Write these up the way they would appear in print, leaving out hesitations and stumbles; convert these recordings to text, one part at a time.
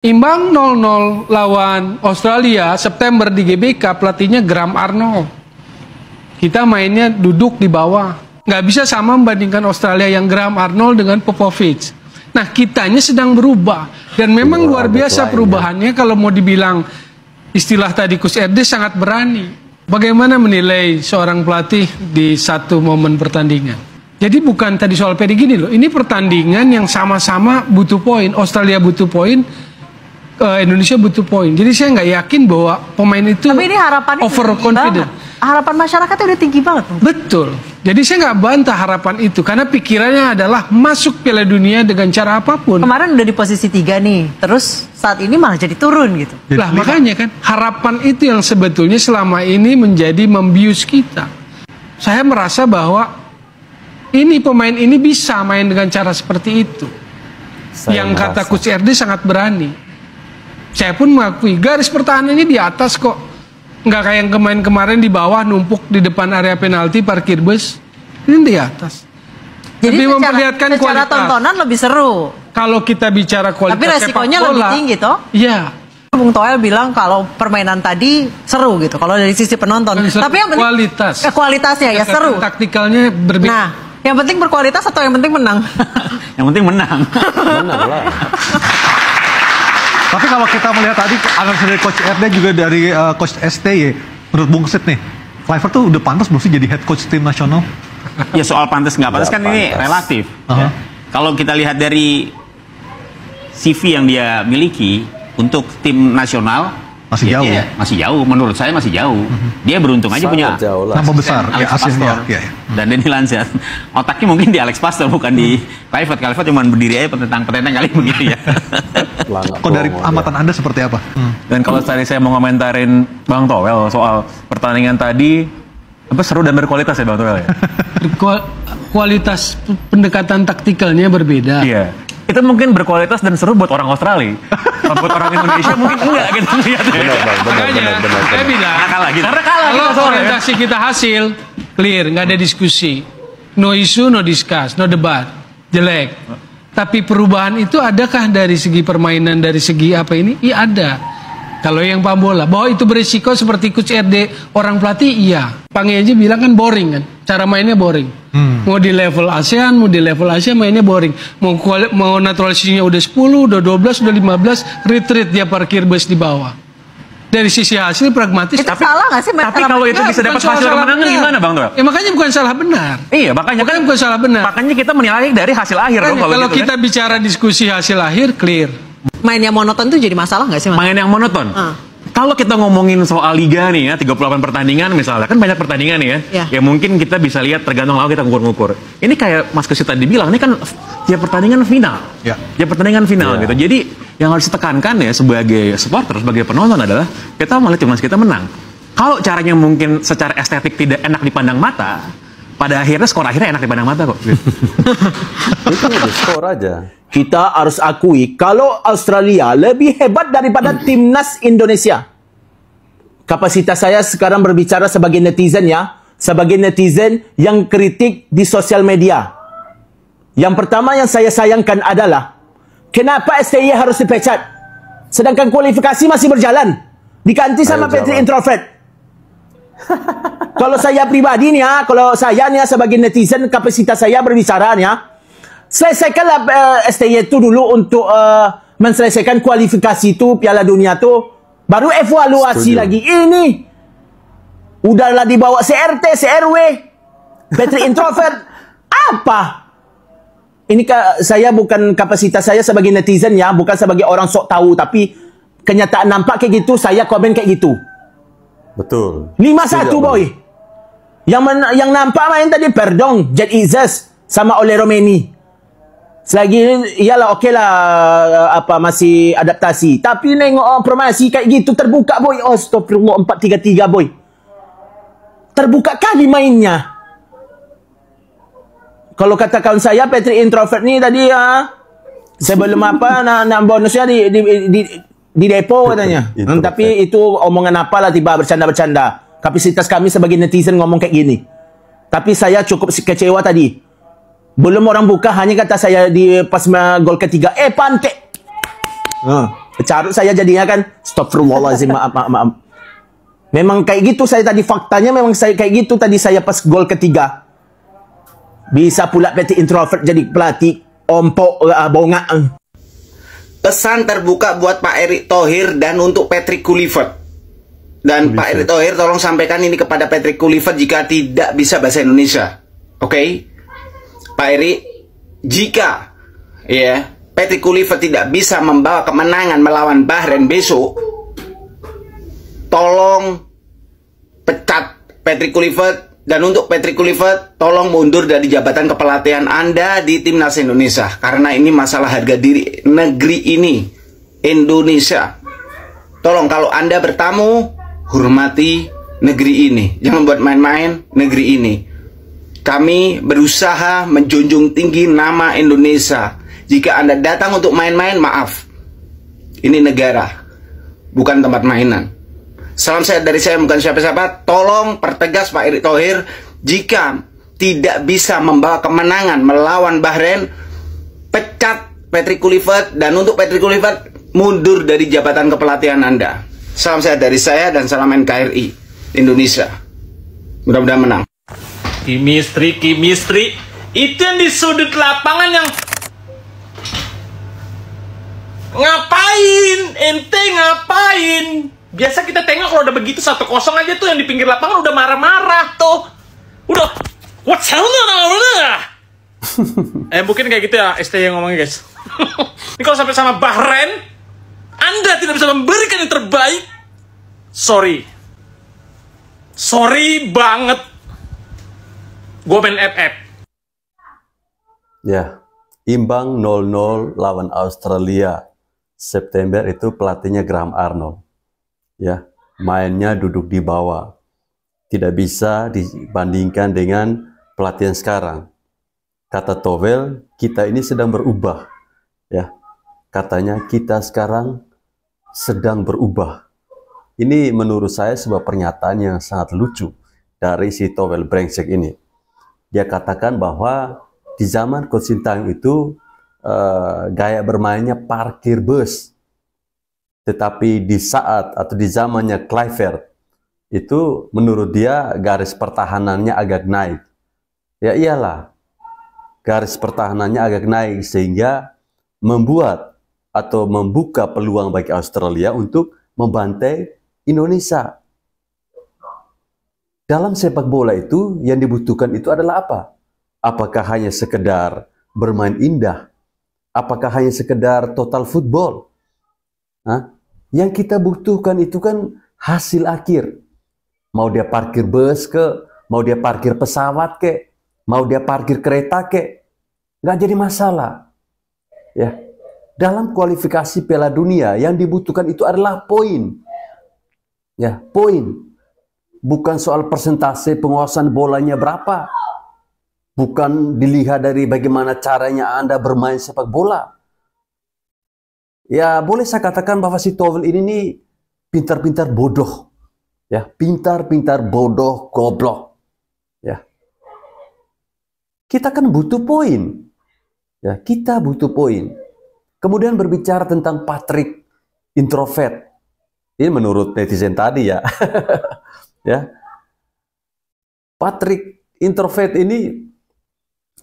Imbang 0-0 lawan Australia September di GBK, pelatihnya Graham Arnold. Kita mainnya duduk di bawah. Nggak bisa sama membandingkan Australia yang Graham Arnold dengan Popovich. Nah, kitanya sedang berubah. Dan memang luar biasa perubahannya. Kalau mau dibilang istilah tadi Coach RD sangat berani. Bagaimana menilai seorang pelatih di satu momen pertandingan? Jadi bukan tadi soal PD gini loh. Ini pertandingan yang sama-sama butuh poin. Australia butuh poin. Indonesia butuh poin. Jadi saya nggak yakin bahwa pemain itu overconfident. Harapan masyarakatnya udah tinggi banget. Betul. Jadi saya nggak bantah harapan itu. Karena pikirannya adalah masuk Piala Dunia dengan cara apapun. Kemarin udah di posisi 3 nih. Terus saat ini malah jadi turun gitu. Lah makanya kan harapan itu yang sebetulnya selama ini menjadi membius kita. Saya merasa bahwa ini pemain ini bisa main dengan cara seperti itu. Yang kata Coach RD sangat berani. Saya pun mengakui garis pertahanannya di atas kok. Nggak kayak yang kemarin di bawah numpuk di depan area penalti parkir bus. Ini di atas. Jadi lebih memperlihatkan secara tontonan lebih seru. Kalau kita bicara kualitas tapi resikonya sepak bola, lebih tinggi toh. Iya. Bung Toel bilang kalau permainan tadi seru gitu. Kalau dari sisi penonton. Tapi yang penting kualitasnya ya seru. Taktikalnya berbeda. Nah, yang penting berkualitas atau yang penting menang? Yang penting menang. Menang lah. Tapi kalau kita melihat tadi analisa dari Coach RD juga dari Coach STY, menurut Bung Sid nih, Kluivert tuh udah pantas belum sih jadi head coach tim nasional? Ya soal pantas nggak pantas kan ini relatif. Ya. Kalau kita lihat dari CV yang dia miliki untuk tim nasional, masih jauh. Ya, masih jauh. Menurut saya masih jauh. Dia beruntung aja punya nama besar, ya, aslinya. Ya. Dan Denny Lanzat. Otaknya mungkin di Alex Pastor bukan di Kluivert. Kluivert cuma berdiri aja petentang kali begitu ya. Kok dari amatan Anda seperti apa? Dan kalau tadi saya mau ngomentarin Bang Toel soal pertandingan tadi, apa seru dan berkualitas ya Bang Toel ya? Kualitas pendekatan taktikalnya berbeda. Iya. Itu mungkin berkualitas dan seru buat orang Australia. Buat orang Indonesia mungkin enggak gitu lihatnya. Makanya saya bilang karena kalah kalau orientasi kita hasil clear, nggak ada diskusi, no issue, no discuss, no debat, jelek. Tapi perubahan itu adakah dari segi permainan, dari segi apa ini? Iya ada. Kalau yang paham bola, bahwa itu berisiko seperti Coach RD, orang pelatih iya. Pange aja bilang kan boring kan, cara mainnya boring. Mau di level ASEAN, mau di level Asia mainnya boring. Mau naturalisasinya udah 10, udah 12, udah 15, retreat dia parkir bus di bawah. Dari sisi hasil pragmatis. Itu salah nggak sih? Tapi kalau itu bisa dapat hasil kemenangan gimana Bang Toel? Ya makanya bukan salah benar. Iya, makanya kan bukan salah benar. Makanya kita menilai dari hasil akhir dong kalau gitu, kita bicara diskusi hasil akhir clear. Main yang monoton itu jadi masalah nggak sih Mas? Main yang monoton? Kalau kita ngomongin soal liga nih ya, 38 pertandingan misalnya, kan banyak pertandingan nih ya. Ya mungkin kita bisa lihat tergantung lawan kita ngukur-ngukur. Ini kayak Mas Kusi tadi bilang, ini kan tiap pertandingan final. Ya. Tiap pertandingan final gitu. Jadi yang harus ditekankan ya sebagai supporter, sebagai penonton adalah kita melihat timnas kita menang. Kalau caranya mungkin secara estetik tidak enak dipandang mata, pada akhirnya skor akhirnya enak dipandang mata kok. Itu skor aja. Kita harus akui kalau Australia lebih hebat daripada timnas Indonesia. Kapasitas saya sekarang berbicara sebagai netizen ya, sebagai netizen yang kritik di sosial media. Yang pertama yang saya sayangkan adalah kenapa STY harus dipecat, sedangkan kualifikasi masih berjalan, diganti sama Petri Introvert. Kalau saya pribadi nih ya, kalau saya nih ya, sebagai netizen kapasitas saya berbicara nih ya, selesaikanlah STY itu dulu untuk menselesaikan kualifikasi itu Piala Dunia tuh, baru evaluasi lagi. Ini udahlah dibawa CRT, CRW, Petri Introvert, apa? Ini saya bukan kapasitas saya sebagai netizen ya, bukan sebagai orang sok tahu, tapi kenyataan nampak kayak gitu, saya komen kayak gitu. Betul. 5-1 boy. Yang nampak main tadi Perdong, Jet Izzas sama Ole Romeni. Selagi iyalah okey lah apa masih adaptasi. Tapi nengok formasi kayak gitu terbuka boy. Astagfirullah 4-3-3 boy. Terbuka kali mainnya. Kalau kata kawan saya Petri Introvert ni tadi sebelum apa nak bonusnya di depo katanya. Tapi itu omongan apalah tiba bercanda-bercanda. Kapasitas kami sebagai netizen ngomong kayak gini. Tapi saya cukup kecewa tadi. Belum orang buka hanya kata saya di pas gol ketiga. Pantek. Carut saya jadinya kan. Astagfirullahaladzim, maaf. Memang kayak gitu saya tadi, faktanya memang saya kayak gitu tadi saya pas gol ketiga. Bisa pula pelatih introvert jadi pelatih ompok bongak. Pesan terbuka buat Pak Erick Thohir dan untuk Patrick Kluivert. Dan Pak Erick Thohir tolong sampaikan ini kepada Patrick Kluivert jika tidak bisa bahasa Indonesia. Oke? Pak Erick, jika Patrick Kluivert tidak bisa membawa kemenangan melawan Bahrain besok, tolong pecat Patrick Kluivert. Dan untuk Patrick Kluivert, tolong mundur dari jabatan kepelatihan Anda di Timnas Indonesia. Karena ini masalah harga diri negeri ini, Indonesia. Tolong kalau Anda bertamu, hormati negeri ini. Jangan buat main-main negeri ini. Kami berusaha menjunjung tinggi nama Indonesia. Jika Anda datang untuk main-main, maaf. Ini negara, bukan tempat mainan. Salam sehat dari saya, bukan siapa-siapa. Tolong pertegas Pak Erick Thohir, jika tidak bisa membawa kemenangan melawan Bahrain, pecat Patrick Kluivert. Dan untuk Patrick Kluivert, mundur dari jabatan kepelatihan Anda. Salam sehat dari saya dan salam NKRI Indonesia. Mudah-mudahan menang. Chemistry. Itu yang di sudut lapangan yang... Ngapain? Ente ngapain? Biasa kita tengok kalau udah begitu 1-0 aja tuh yang di pinggir lapangan udah marah-marah tuh. Udah, what's happening? Mungkin kayak gitu ya ST yang ngomongnya guys. Ini kalau sampai sama Bahrain, Anda tidak bisa memberikan yang terbaik. Sorry banget. Gue main FF. Ya, imbang 0-0 lawan Australia. September itu pelatihnya Graham Arnold. Ya, mainnya duduk di bawah. Tidak bisa dibandingkan dengan pelatihan sekarang. Kata Towel, kita ini sedang berubah. Ya, katanya kita sekarang sedang berubah. Ini menurut saya sebuah pernyataan yang sangat lucu dari si Towel brengsek ini. Dia katakan bahwa di zaman Coach Sintayong itu gaya bermainnya parkir bus. Tetapi di saat atau di zamannya Kluivert itu menurut dia garis pertahanannya agak naik. Ya iyalah, garis pertahanannya agak naik sehingga membuat atau membuka peluang bagi Australia untuk membantai Indonesia. Dalam sepak bola itu yang dibutuhkan itu adalah apa? Apakah hanya sekedar bermain indah? Apakah hanya sekedar total football? Yang kita butuhkan itu kan hasil akhir. Mau dia parkir bus ke, mau dia parkir pesawat ke, mau dia parkir kereta ke, nggak jadi masalah. Ya, dalam kualifikasi Piala Dunia yang dibutuhkan itu adalah poin. Ya, poin. Bukan soal persentase penguasaan bolanya berapa. Bukan dilihat dari bagaimana caranya Anda bermain sepak bola. Ya, boleh saya katakan bahwa si Towel ini nih pintar-pintar bodoh. Ya, pintar-pintar bodoh, goblok. Ya. Kita kan butuh poin. Ya, kita butuh poin. Kemudian berbicara tentang Patrick introvert. Ini menurut netizen tadi ya. Ya. Patrick introvert ini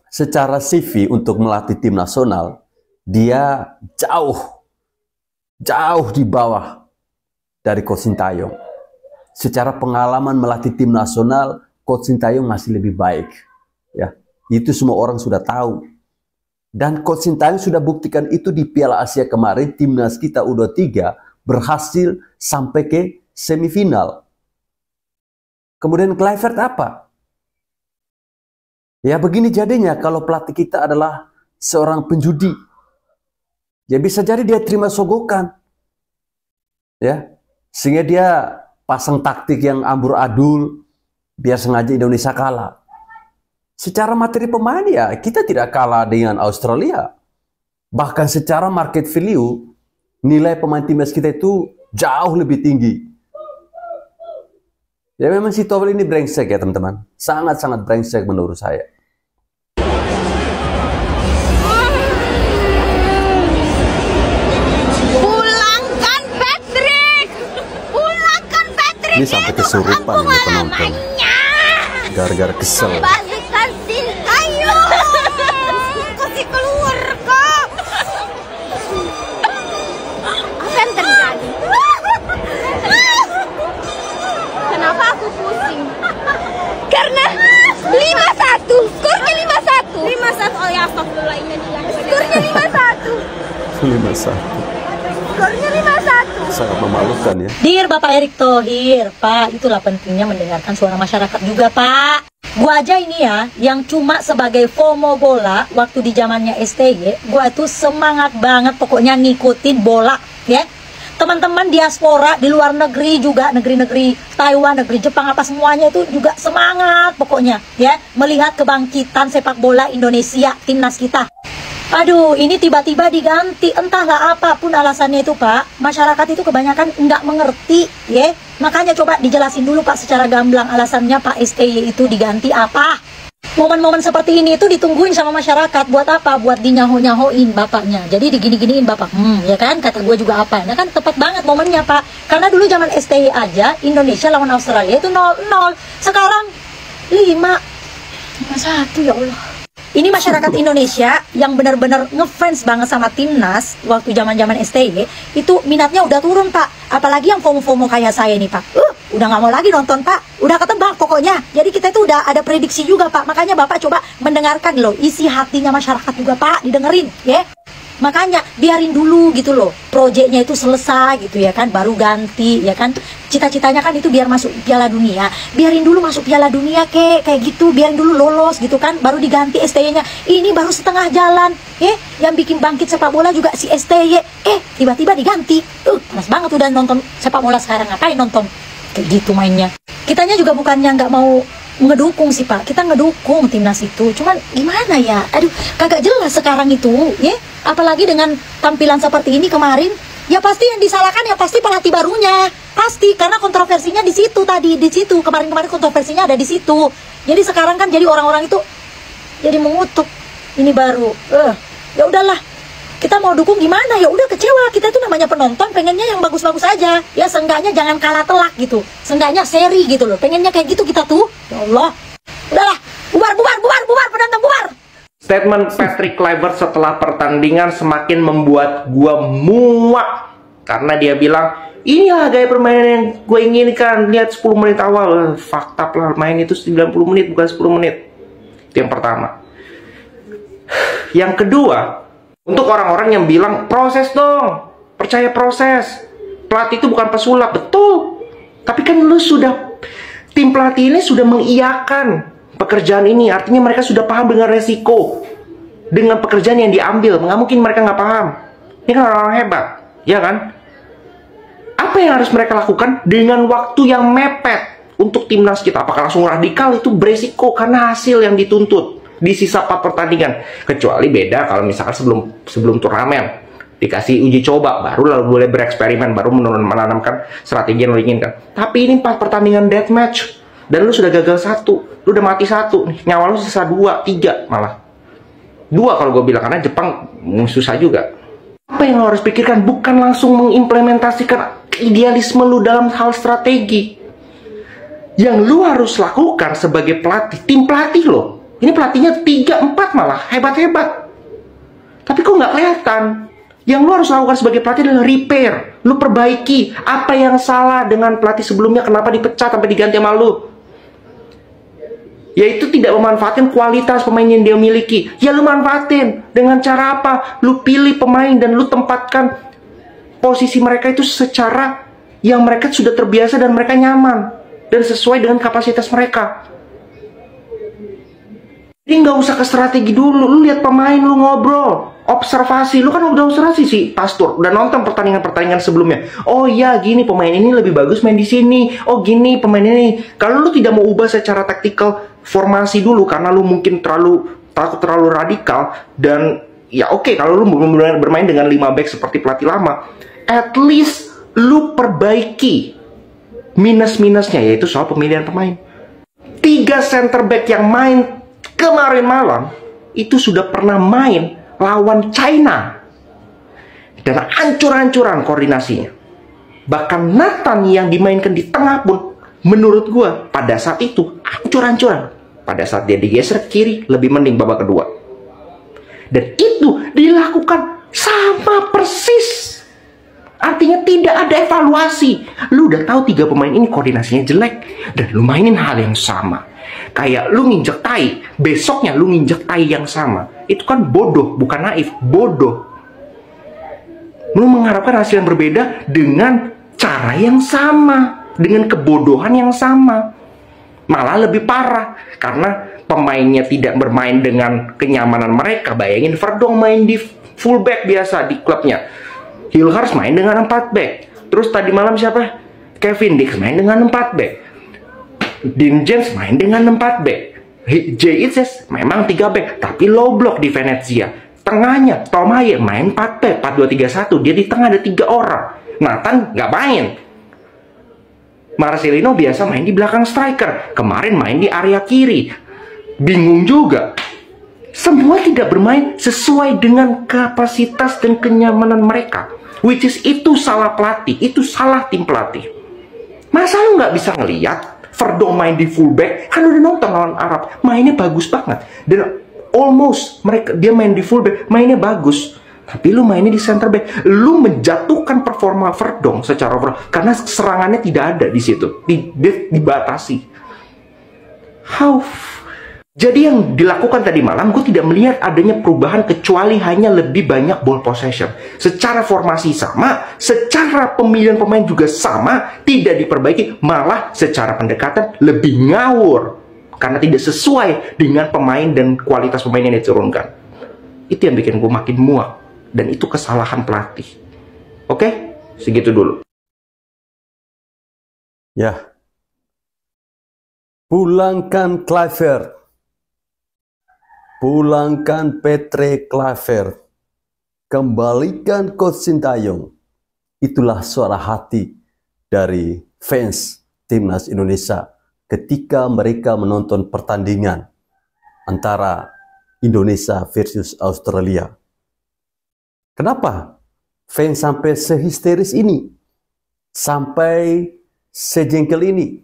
secara CV untuk melatih tim nasional, dia jauh di bawah dari Coach Sintayong. Secara pengalaman melatih tim nasional, Coach Sintayong masih lebih baik. Ya, itu semua orang sudah tahu. Dan Coach Sintayong sudah buktikan itu di Piala Asia kemarin, timnas kita U23 berhasil sampai ke semifinal. Kemudian Kluivert apa? Ya begini jadinya kalau pelatih kita adalah seorang penjudi. Ya bisa jadi dia terima sogokan. Ya, sehingga dia pasang taktik yang amburadul biar sengaja Indonesia kalah. Secara materi pemain ya kita tidak kalah dengan Australia. Bahkan secara market value nilai pemain timnas kita itu jauh lebih tinggi. Ya memang si Towel ini brengsek ya teman-teman. Sangat-sangat brengsek menurut saya. Pulang Ini sampai kesurupan ini penonton. Gara-gara kesel. Balikan Sintayong. Kasih keluar, Kak. Apa yang terjadi? Kenapa aku pusing? Karena 5-1. Skornya 5-1. 5-1. Oh ya, astagfirullah, ini dia. Skornya 5-1. 5-1. Skornya 5-1. Sangat memalukan ya. Dir, Bapak Erick Thohir, Pak, itulah pentingnya mendengarkan suara masyarakat juga, Pak. Gua aja ini ya, yang cuma sebagai FOMO bola waktu di zamannya STY, gua tuh semangat banget pokoknya ngikutin bola, ya. Teman-teman diaspora di luar negeri juga, negeri-negeri Taiwan, negeri Jepang, apa semuanya itu juga semangat pokoknya, ya, melihat kebangkitan sepak bola Indonesia, timnas kita. Aduh, ini tiba-tiba diganti, entahlah apapun alasannya itu, Pak. Masyarakat itu kebanyakan nggak mengerti, ya. Makanya coba dijelasin dulu, Pak, secara gamblang alasannya Pak STY itu diganti apa. Momen-momen seperti ini itu ditungguin sama masyarakat. Buat apa? Buat dinyaho-nyahoin bapaknya. Jadi digini-giniin bapak. Ya kan, kata gue juga apa. Nah kan tepat banget momennya, Pak. Karena dulu zaman STY aja, Indonesia lawan Australia itu 0-0. Sekarang 5-1, ya Allah. Ini masyarakat Indonesia yang benar-benar ngefans banget sama timnas waktu zaman-zaman STY itu minatnya udah turun, Pak. Apalagi yang FOMO-FOMO kayak saya nih, Pak. Udah nggak mau lagi nonton, Pak. Udah ketebak pokoknya. Jadi kita itu udah ada prediksi juga, Pak. Makanya Bapak coba mendengarkan loh isi hatinya masyarakat juga, Pak. Didengerin, ya. Makanya biarin dulu gitu loh, proyeknya itu selesai gitu ya kan, baru ganti ya kan. Cita-citanya kan itu biar masuk Piala Dunia, biarin dulu masuk Piala Dunia kayak gitu, biarin dulu lolos gitu kan, baru diganti STY-nya. Ini baru setengah jalan, yang bikin bangkit sepak bola juga si STY, tiba-tiba diganti. Panas banget udah nonton sepak bola sekarang, ngapain nonton kayak gitu mainnya. Kitanya juga bukannya nggak mau ngedukung sih, Pak, kita ngedukung timnas itu, cuman gimana ya, aduh kagak jelas sekarang itu, ya. Apalagi dengan tampilan seperti ini kemarin, ya pasti yang disalahkan ya pasti pelatih barunya, pasti, karena kontroversinya di situ tadi, di situ kemarin-kemarin kontroversinya ada di situ. Jadi sekarang kan jadi orang-orang itu jadi mengutuk ini baru, ya udahlah, kita mau dukung gimana, ya udah kecewa, kita itu namanya penonton pengennya yang bagus-bagus aja, ya seenggaknya jangan kalah telak gitu, seenggaknya seri gitu loh, pengennya kayak gitu kita tuh, ya Allah, udahlah, bubar penonton bubar. Statement Patrick Kluivert setelah pertandingan semakin membuat gua muak karena dia bilang inilah gaya permainan yang gue inginkan, lihat 10 menit awal, fakta lah, main itu 90 menit bukan 10 menit. Itu yang pertama. Yang kedua, untuk orang-orang yang bilang proses dong, percaya proses, pelatih itu bukan pesulap, betul. Tapi kan lu sudah, tim pelatih ini sudah mengiyakan pekerjaan ini, artinya mereka sudah paham dengan resiko, dengan pekerjaan yang diambil. Nggak mungkin mereka nggak paham. Ini kan orang-orang hebat, ya kan? Apa yang harus mereka lakukan dengan waktu yang mepet untuk timnas kita? Apakah langsung radikal? Itu beresiko karena hasil yang dituntut di sisa 4 pertandingan. Kecuali beda kalau misalkan sebelum turnamen dikasih uji coba, baru lalu boleh bereksperimen, baru menanamkan strategi yang lo inginkan. Tapi ini 4 pertandingan deathmatch dan lu sudah gagal 1, lu udah mati 1 nih, nyawa lu sisa 2, 3 malah 2 kalau gue bilang, karena Jepang susah juga. Apa yang lo harus pikirkan? Bukan langsung mengimplementasikan idealisme lu dalam hal strategi. Yang lu harus lakukan sebagai pelatih, tim pelatih lo, ini pelatihnya 3-4 malah hebat-hebat, tapi kok nggak kelihatan. Yang lu harus lakukan sebagai pelatih adalah repair, lu perbaiki apa yang salah dengan pelatih sebelumnya, kenapa dipecat sampai diganti sama lu. Yaitu tidak memanfaatkan kualitas pemain yang dia miliki. Ya lu manfaatin. Dengan cara apa? Lu pilih pemain dan lu tempatkan posisi mereka itu secara yang mereka sudah terbiasa dan mereka nyaman. Dan sesuai dengan kapasitas mereka. Jadi nggak usah ke strategi dulu. Lu lihat pemain, lu ngobrol. Observasi. Lu kan udah observasi sih, Pastur. Udah nonton pertandingan-pertandingan sebelumnya. Oh iya, gini pemain ini lebih bagus main di sini. Oh gini pemain ini. Kalau lu tidak mau ubah secara taktikal formasi dulu karena lu mungkin takut terlalu radikal, dan ya oke, kalau lu bermain dengan 5 back seperti pelatih lama, at least lu perbaiki minus-minusnya, yaitu soal pemilihan pemain. 3 center back yang main kemarin malam itu sudah pernah main lawan China dan hancur-hancuran koordinasinya. Bahkan Nathan yang dimainkan di tengah pun menurut gua pada saat itu ancur-ancuran. Pada saat dia digeser ke kiri, lebih mending babak kedua. Dan itu dilakukan sama persis. Artinya tidak ada evaluasi. Lu udah tahu 3 pemain ini koordinasinya jelek, dan lu mainin hal yang sama. Kayak lu nginjek tai, besoknya lu nginjek tai yang sama. Itu kan bodoh, bukan naif, bodoh. Lu mengharapkan hasil yang berbeda dengan cara yang sama, dengan kebodohan yang sama. Malah lebih parah, karena pemainnya tidak bermain dengan kenyamanan mereka. Bayangin Verdong main di fullback biasa di klubnya, Hilgers main dengan 4 back. Terus tadi malam siapa? Kevin Dix main dengan 4 back. Dean James main dengan 4 back. JIS memang 3 back, tapi low block di Venezia. Tengahnya Tom Haye main 4 back, 4-2-3-1. Dia di tengah ada 3 orang. Nathan nggak main. Marcelino biasa main di belakang striker. Kemarin main di area kiri. Bingung juga. Semua tidak bermain sesuai dengan kapasitas dan kenyamanan mereka. Which is itu salah pelatih. Itu salah tim pelatih. Masa lu nggak bisa ngeliat Verdong main di fullback? Kan udah nonton lawan Arab. Mainnya bagus banget. Dan almost dia main di fullback. Mainnya bagus. Tapi lu mainnya di center back, lu menjatuhkan performa Verdong secara overall karena serangannya tidak ada di situ, dibatasi. How? Jadi yang dilakukan tadi malam, gue tidak melihat adanya perubahan kecuali hanya lebih banyak ball possession. Secara formasi sama, secara pemilihan pemain juga sama, tidak diperbaiki, malah secara pendekatan lebih ngawur karena tidak sesuai dengan pemain dan kualitas pemain yang diturunkan. Itu yang bikin gue makin muak. Dan itu kesalahan pelatih. Oke? Segitu dulu. Ya. Pulangkan Kluivert. Pulangkan Patrick Kluivert. Kembalikan Coach Sintayong. Itulah suara hati dari fans Timnas Indonesia ketika mereka menonton pertandingan antara Indonesia versus Australia. Kenapa fans sampai sehisteris ini? Sampai sejengkel ini?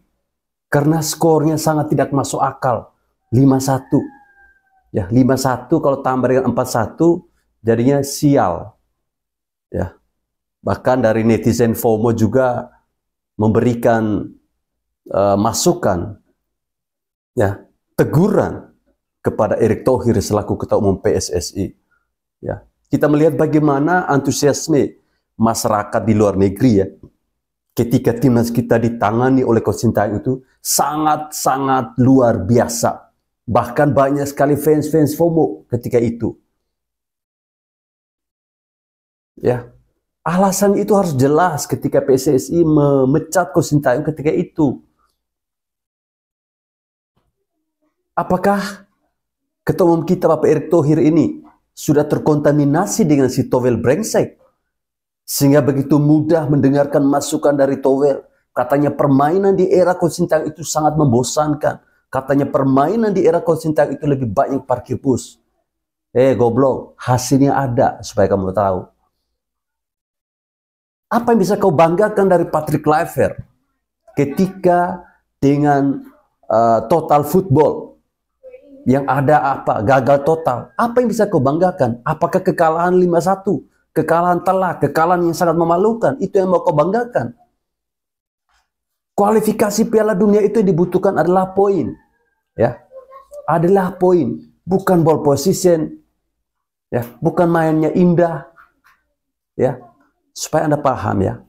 Karena skornya sangat tidak masuk akal. 5-1. Ya, 5-1 kalau tambah dengan 4-1 jadinya sial. Ya. Bahkan dari netizen FOMO juga memberikan masukan, ya, teguran kepada Erick Thohir selaku Ketua Umum PSSI. Ya. Kita melihat bagaimana antusiasme masyarakat di luar negeri ya. Ketika timnas kita ditangani oleh Coach Sintayong itu sangat-sangat luar biasa. Bahkan banyak sekali fans-fans FOMO ketika itu. Ya. Alasan itu harus jelas ketika PSSI memecat Coach Sintayong ketika itu. Apakah Ketua Umum kita Bapak Erick Thohir ini sudah terkontaminasi dengan si Towel brengsek, sehingga begitu mudah mendengarkan masukan dari Towel? Katanya permainan di era Coach Sintayong itu sangat membosankan. Katanya permainan di era Coach Sintayong itu lebih banyak parkir bus. Goblok, hasilnya ada supaya kamu tahu. Apa yang bisa kau banggakan dari Patrick Kluivert ketika dengan total football yang ada apa? Gagal total. Apa yang bisa kau banggakan? Apakah kekalahan 5-1? Kekalahan telak, kekalahan yang sangat memalukan? Itu yang mau kau banggakan? Kualifikasi Piala Dunia itu yang dibutuhkan adalah poin. Ya. Adalah poin, bukan ball position. Ya, bukan mainnya indah. Ya. Supaya Anda paham ya.